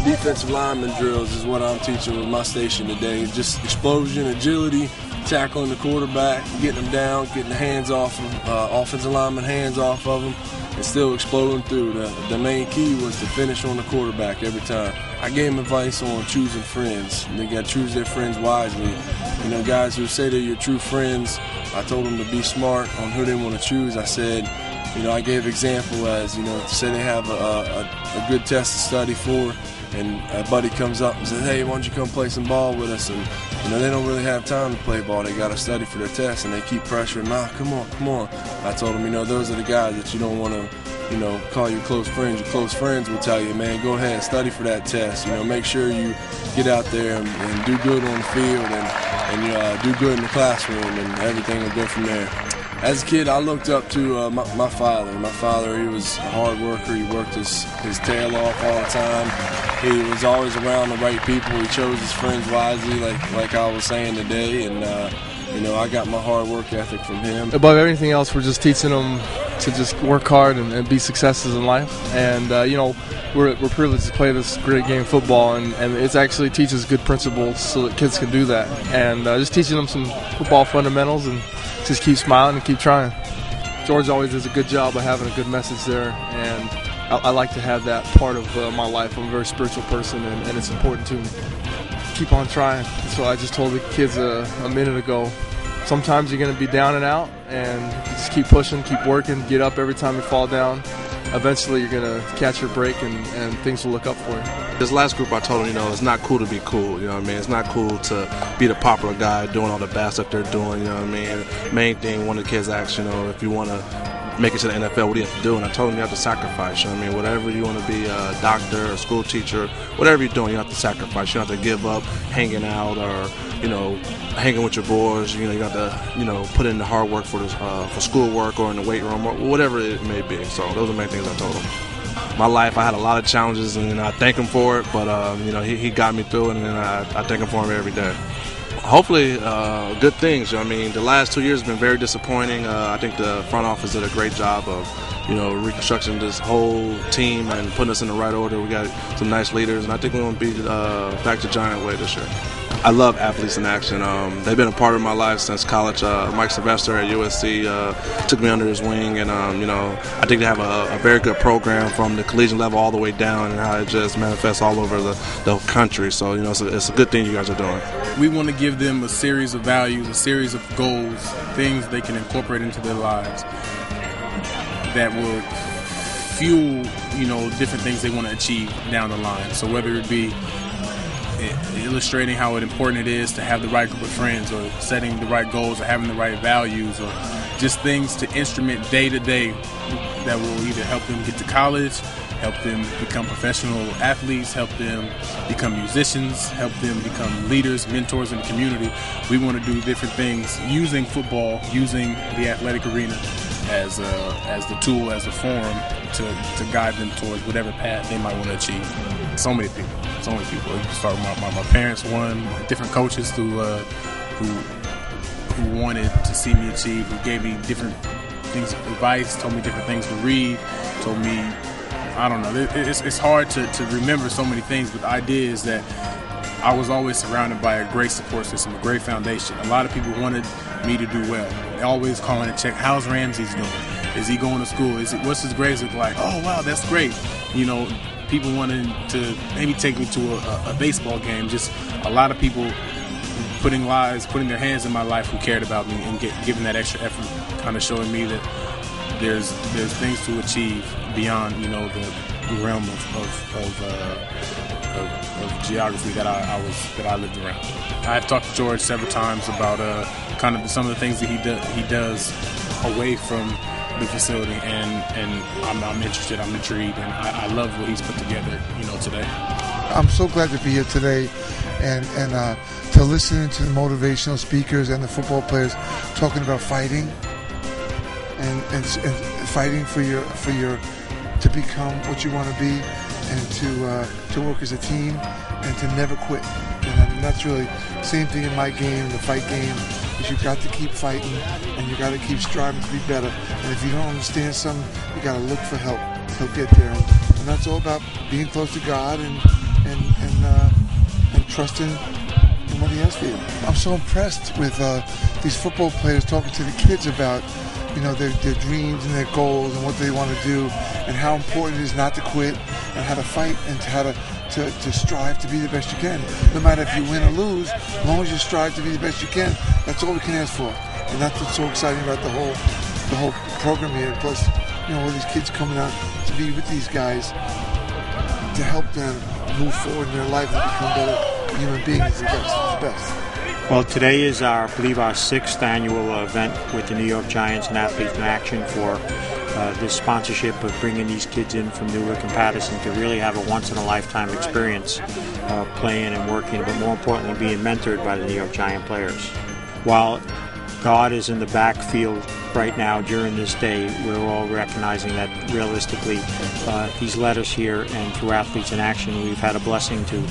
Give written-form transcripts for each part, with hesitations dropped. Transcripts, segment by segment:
defensive lineman drills is what I'm teaching with my station today. Just explosion, agility, tackling the quarterback, getting them down, getting the hands off of offensive lineman hands off of them, and still exploding through. The main key was to finish on the quarterback every time. I gave them advice on choosing friends. They got to choose their friends wisely. You know, guys who say they're your true friends, I told them to be smart on who they want to choose. I said, you know, I gave example as, you know, say they have a good test to study for, and a buddy comes up and says, hey, why don't you come play some ball with us? And, you know, they don't really have time to play ball. They got to study for their test, and they keep pressuring, come on. I told them, you know, those are the guys that you don't want to, you know, call your close friends. Your close friends will tell you, man, go ahead, study for that test. You know, make sure you get out there and do good on the field and you do good in the classroom, and everything will go from there. As a kid, I looked up to my father. My father, he was a hard worker. He worked his tail off all the time. He was always around the right people. He chose his friends wisely, like I was saying today. And, you know, I got my hard work ethic from him. Above everything else, we're just teaching them to just work hard and be successes in life. And, you know, we're privileged to play this great game of football, and it actually teaches good principles so that kids can do that. And just teaching them some football fundamentals and just keep smiling and keep trying. George always does a good job of having a good message there, and I like to have that part of my life. I'm a very spiritual person, and it's important to keep on trying. So I just told the kids a minute ago, sometimes you're going to be down and out, and you just keep pushing, keep working, get up every time you fall down. Eventually you're going to catch your break, and things will look up for you. This last group, I told them, you know, it's not cool to be cool, you know what I mean? It's not cool to be the popular guy doing all the bad stuff they're doing, you know what I mean? Main thing, one of the kids asked, you know, if you want to make it to the NFL, what do you have to do? And I told them you have to sacrifice, you know what I mean? Whatever you want to be, a doctor, a school teacher, whatever you're doing, you have to sacrifice. You don't have to give up hanging out or, you know, hanging with your boys. You know, you have to, you know, put in the hard work for schoolwork or in the weight room or whatever it may be. So those are the main things I told them. My life, I had a lot of challenges, and I thank him for it, but you know, he got me through it, and I thank him for him every day. Hopefully, good things. You know, I mean, the last 2 years have been very disappointing. I think the front office did a great job of, you know, reconstructing this whole team and putting us in the right order. We got some nice leaders, and I think we're going to be back to Giant way this year. I love athletes in action. They've been a part of my life since college. Mike Sylvester at USC took me under his wing, and you know, I think they have a very good program from the collegiate level all the way down, and how it just manifests all over the country. So, you know, it's a good thing you guys are doing. We want to give them a series of values, a series of goals, things they can incorporate into their lives that will fuel, you know, different things they want to achieve down the line. So whether it be illustrating how important it is to have the right group of friends, or setting the right goals, or having the right values, or just things to instrument day to day that will either help them get to college, help them become professional athletes, help them become musicians, help them become leaders, mentors in the community. We want to do different things using football, using the athletic arena as the tool, as the forum to guide them towards whatever path they might want to achieve. So many people. You start with my parents, different coaches who wanted to see me achieve, who gave me different things of advice, told me different things to read, told me, I don't know, it's hard to remember so many things, but the idea is that I was always surrounded by a great support system, a great foundation. A lot of people wanted me to do well. They always calling to check, how's Ramsey's doing? Is he going to school? What's his grades look like? Oh, wow, that's great. You know, people wanted to maybe take me to a baseball game. Just a lot of people putting their hands in my life who cared about me and giving that extra effort, kind of showing me that there's things to achieve beyond, you know, the realm of geography that I lived around. I've talked to George several times about kind of some of the things that he does away from the facility, and I'm interested, I'm intrigued, and I love what he's put together, you know, today. I'm so glad to be here today, and to listen to the motivational speakers and the football players talking about fighting and fighting for your to become what you want to be, and to work as a team, and to never quit. And that's really the same thing in my game, the fight game. You've got to keep fighting, and you got to keep striving to be better. And if you don't understand something, you got to look for help. He'll get there, and that's all about being close to God and and trusting in what he has for you. I'm so impressed with these football players talking to the kids about their dreams and their goals and what they want to do, and how important it is not to quit, and how to fight, and how to strive to be the best you can. No matter if you win or lose, as long as you strive to be the best you can, that's all we can ask for. And that's what's so exciting about the whole program here. Plus, all these kids coming out to be with these guys to help them move forward in their life and become better human beings. The best. Well, today is I believe our 6th annual event with the New York Giants and Athletes in Action for this sponsorship of bringing these kids in from Newark and Patterson to really have a once-in-a-lifetime experience playing and working, but more importantly being mentored by the New York Giant players. While God is in the backfield right now during this day, we're all recognizing that realistically He's led us here, and through Athletes in Action we've had a blessing to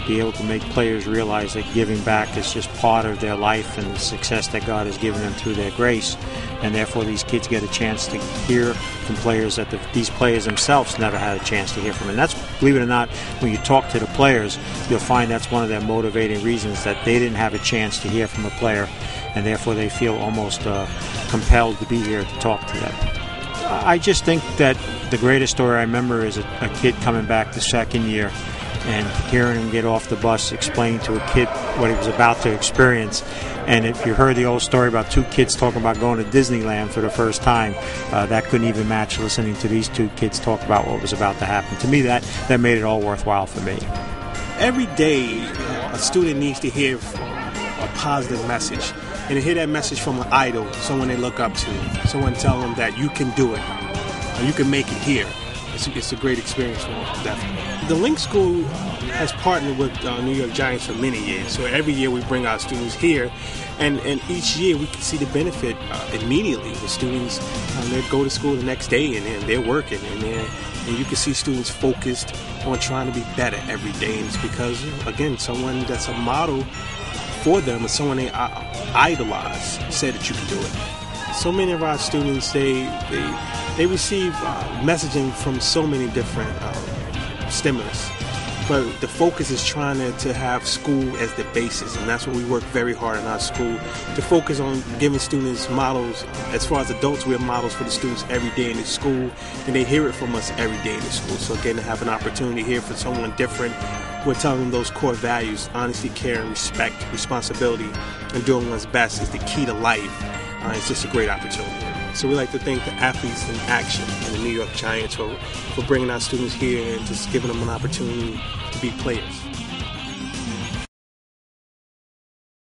be able to make players realize that giving back is just part of their life and the success that God has given them through their grace, and therefore these kids get a chance to hear from players that these players themselves never had a chance to hear from. And that's, believe it or not, when you talk to the players, you'll find that's one of their motivating reasons, that they didn't have a chance to hear from a player, and therefore they feel almost compelled to be here to talk to them. I just think that the greatest story I remember is a kid coming back the second year and hearing him get off the bus explain to a kid what he was about to experience. And if you heard the old story about 2 kids talking about going to Disneyland for the first time, that couldn't even match listening to these 2 kids talk about what was about to happen. To me, that made it all worthwhile for me. Every day, a student needs to hear a positive message, and to hear that message from an idol, someone they look up to, someone telling them that you can do it, or you can make it here. It's a great experience for them, definitely. The Link School has partnered with New York Giants for many years. So every year we bring our students here, and each year we can see the benefit immediately. The students, they go to school the next day and they're working, and you can see students focused on trying to be better every day. And it's because, again, someone that's a model for them, or someone they idolize, said that you can do it. So many of our students, they receive messaging from so many different stimulus, but the focus is trying to have school as the basis, and that's what we work very hard in our school, to focus on giving students models. As far as adults, we're models for the students every day in the school, and they hear it from us every day in the school. So again, to have an opportunity here for someone different, we're telling them those core values: honesty, care, and respect, responsibility, and doing one's best is the key to life. It's just a great opportunity. So we like to thank the Athletes in Action and the New York Giants for bringing our students here and just giving them an opportunity to be players.